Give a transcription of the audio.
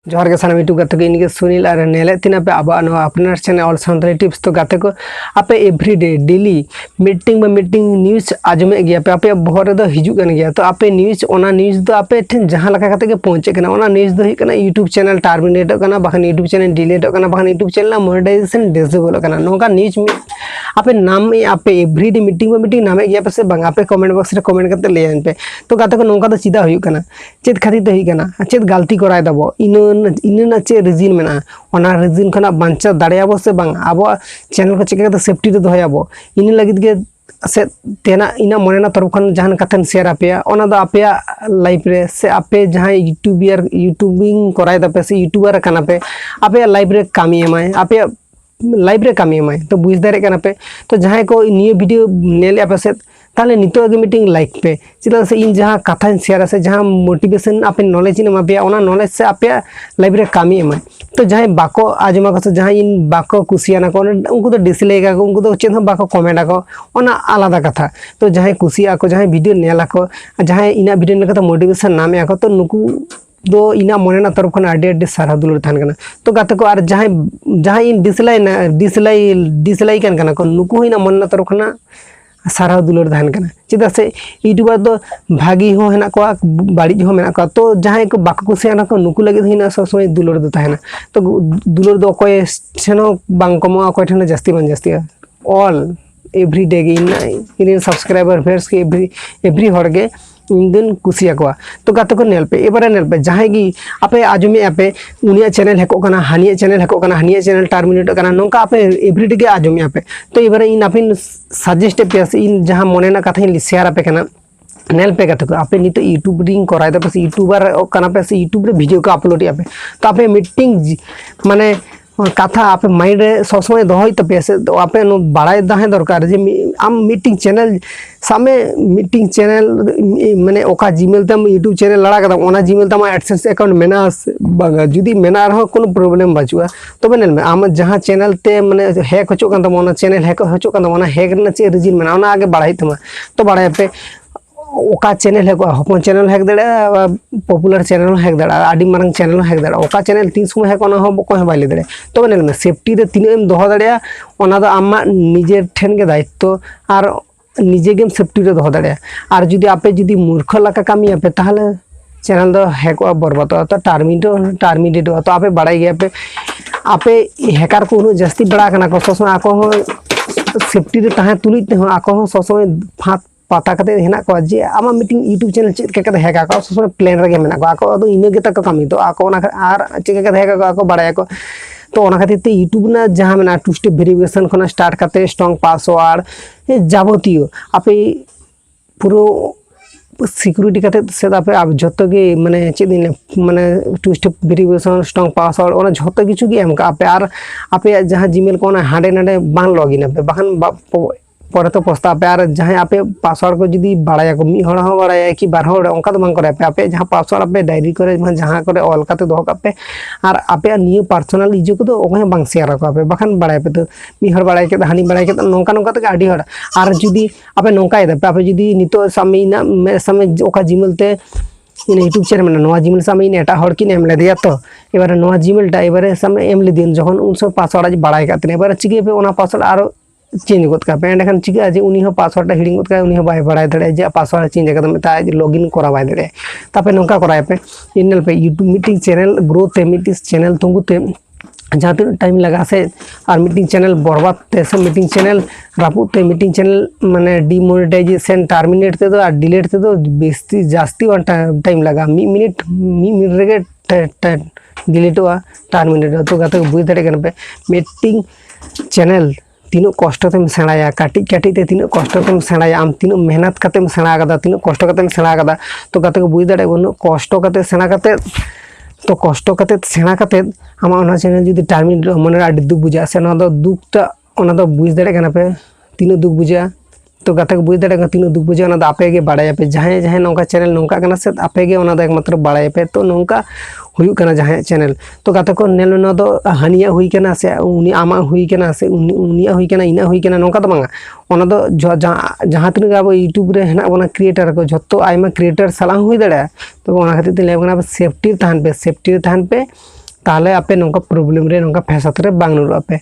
जोहार के सामने यूट्यूब गाते को इनके सुनील और नेले तीन पे अब अपना चैनल ऑल सानताली टिप्स तो गाते को आपे एवरीडे डेली मीटिंग न्यूज़ आजमे गया पे आपे बहुत रे हिजू कन गया तो आपे न्यूज़ तो आपे ठेन जहां लगा करते के पहुंचे कना ओना न्यूज़ दो कना यूट्यूब चैनल टर्मिनेट कना बाखन यूट्यूब चैनल डिलीट कना बाखन यूट्यूब चैनल मोनेटाइजेशन डिसेबल कना नोका न्यूज़ आपे नाम आपे एवरीडे मीटिंग नामे गया पे से बंगा पे कमेंट बॉक्स रे कमेंट करते ले आन पे तो गाते को नोका तो सीधा हुई कना चेत खातिर हुई कना चेत गलती कराय दबो इन चे रिजिन में रिजिन खना बांचा दाड़ेयाबो से बांग अब चैनल को चिका सेफ्टी रे दोहयाबो इन लगित के से तेना इन मनेना तरफ खन जहान कथन शेयर आपेया ओना दो आपेया लाइफ रे से आपे जहां यूट्यूबिंग कराय दपे से यूट्यूबर कना पे आपेया लाइफ रे कामी एमाय आपेया लाइफ रे कामी एमाय तो बुझ दारे कना पे तो जहां को निये वीडियो नेले आपे से ताले नितो के मीटिंग लाइक पे चिदा से इन जहां कथा शेयर से जहां मोटिवेशन आपे नॉलेज इन मापे ओना नॉलेज से आपे लाइफ रे कामी एमाय तो जहां बाको आजमा को जहां इन बाको कुसियाना को उनको तो डिसलाइक को उनको तो चेन बाको कमेंट को ओना आलादा कथा तो जहां कुसिया को जहां वीडियो नेला को जहां इना वीडियो नेला तो मोटिवेशन नामे को तो नुकु दो इना मनेना तरफ खन आडे सारा दुलर थान कना तो गाते को आर जहां इन डिसलाइक कना को नुकु इना मनेना तरफ खना सारा दुलर धान कना चिदा से यूट्यूबर तो भागी हो हेना को बाड़ी हो मेना को तो जहां को बाको कुसियाना को नुकु लगे हिना सब समय दुलर दो ताहेना तो दुलर दो कोई छनो बांग कमो कोई ठने जास्ती बन जास्ती ऑल एवरीडे के इन सब्सक्राइबर फेयर्स के एवरी हरगे दिन कुसिया को तो गाते को नेल पे एबारे नेल पे जहां की आपे आजमे आपे उनिया चैनल हेको कना हानिया चैनल हेको कना हानिया चैनल टर्मिनेट कना नोका आपे एवरीडे के आजमे आपे तो एबारे इन आपिन सजेस्ट पे इन जहां मनेना कथा इन शेयर आपे कना नेल पे गाते को आपे नितो यूट्यूब रिंग कराय द पे यूट्यूबर कना पे से यूट्यूब रे वीडियो को अपलोड आपे तो आपे मीटिंग माने कथा आप माइंड रे सब समय दोहई तपे से तो आपे नो बाड़ाय दाहे दरकार जे आम मीटिंग चैनल सामे मीटिंग चैनल माने ओका जीमेल तम यूट्यूब चैनल लड़ा कदा ओना जीमेल तम एडसेंस अकाउंट मेना बागा जुदी मेना रहो कोनो प्रॉब्लम बाचुआ तो बेनल में आम जहां चैनल ते माने हैक होचो कान तम ओना चैनल हैक होचो कान ओना हैक न चे रिजिन मेना ओना आगे बाड़ाई तमा तो बाड़ाय पे ओका चैनल है हपन चैनल हैक दड़ा पॉपुलर चैनल हैक दड़ा आडी मारंग चैनल हैक दड़ा ओका चैनल तीन समय हैक ओना हो को है बाले दड़े तो नेल में सेफ्टी रे तीन दोह दड़या ओना दो आमा निजे ठेन के दायित्व और निजे गेम सेफ्टी रे दोह दड़या और जुदी आपे जुदी मूर्ख लका कामी आपे ताहले चैनल दो हैक बरबाद तो टर्मिनेट तो आपे बाड़ाई गया पे आपे हैकर को जास्ती बड़ा कना को सब समय आको सेफ्टी रे ताहे तुलित हो आको सब समय फात पता करते हेना को जे आमा मीटिंग यूट्यूब चैनल चेक के हैक आको सब प्लान रे मेना को आको तो इने गेता को कमी तो आको ना आर चेक के हैक आको बड़ाय को तो ओना खातिर ते यूट्यूब ना जहां मेना टू स्टेप वेरिफिकेशन खना स्टार्ट करते स्ट्रांग पासवर्ड जाबतीय आपे पूरा सिक्योरिटी करते से आपे आप जतो के माने चेदिन माने two step verification strong password ओना जतो किछु के एम का आपे जहां जीमेल को ना हाडे नाडे बांग लॉगिन आपे बाखन पर तो पस्ता पे और जहां आपे पासवर्ड को जदी बाड़ाया को मी हड़ हो बाड़ाया कि बार हड़ ओंका तो बांग करे आपे जहां पासवर्ड आपे डायरी करे जहां करे ऑल काते दोह कापे और आपे न्यू पर्सनल इजो को तो ओहे बांग शेयर को आपे बखन बाड़ाय पे तो मी हड़ बाड़ाय के हानि बाड़ाय के नोंका नोंका तो आडी हड़ और जदी आपे नोंका दे आपे जदी नितो समय समय ओका जीमेल ते इन यूट्यूब चैनल में नवा जीमेल सामे इन एटा हड़ किन एम ले दिया तो एबारे नवा जीमेल टा एबारे सामे एम ले दिन जखन उन सब पासवर्ड बाड़ाय काते एबारे चिके पे ओना पासवर्ड आरो चेंज गत का पेंड खान चिका जे उनी हो पासवर्ड हिडिंग गत का उनी हो बाय बड़ाय दड़े जे पासवर्ड चेंज कर मेता लॉगिन करा बाय दड़े तापे नोंका कराय पे इनल पे यूट्यूब मीटिंग चैनल ग्रोथ है मीटिंग चैनल तुंगुते जहां तीन टाइम लगा से और मीटिंग चैनल बर्बाद ते से मीटिंग चैनल रापुते मीटिंग चैनल माने डिमोनेटाइजेशन टर्मिनेट ते और डिलीट ते तो बेस्ती जास्ती वन टाइम लगा मिनट रे डिलीट हुआ टर्मिनेट तो गाते बुझ दड़े कन पे मीटिंग चैनल तीनों कष्ट तेम सेणाया काटी काटी ते तीनों कष्ट तेम सेणाया आम तीनों मेहनत कतेम सेणा कदा तीनों कष्ट कतेम सेणा कदा तो गाते को बुझ दड़े उन कष्ट कते सेणा कते तो कष्ट कते सेणा कते आमा ओना चैनल जदी टाइम मन आडी दुख बुझा से ना दो दुखटा ओना दो बुझ दड़े कना पे तीनों दुख बुझा तो गाते को बुझ दाड़े तीन दुख बुझे आपे गे बाड़ायापे जहाँ जहाँ नौका चैनल नौका कना से आपे गे एकमात्र बाड़ायापे तो नौका हुई कना जहाँ चैनल तो गाते को नेल ना दो हानिया हुई कना से उनी आमा हुई कना से उनिया हुई कना इना हुई कना नौका तो बांगा ओना दो जहाँ तीन अब यूट्यूब रे हेना बोना क्रिएटर को जो आयमा क्रिएटर सलाह हुई दाड़ा तो ओना खातिर ते लेबना सेफ्टी तहन पे ताहले आपे नौका प्रॉब्लम रे नौका फैसात रे बांग नुरुआ पे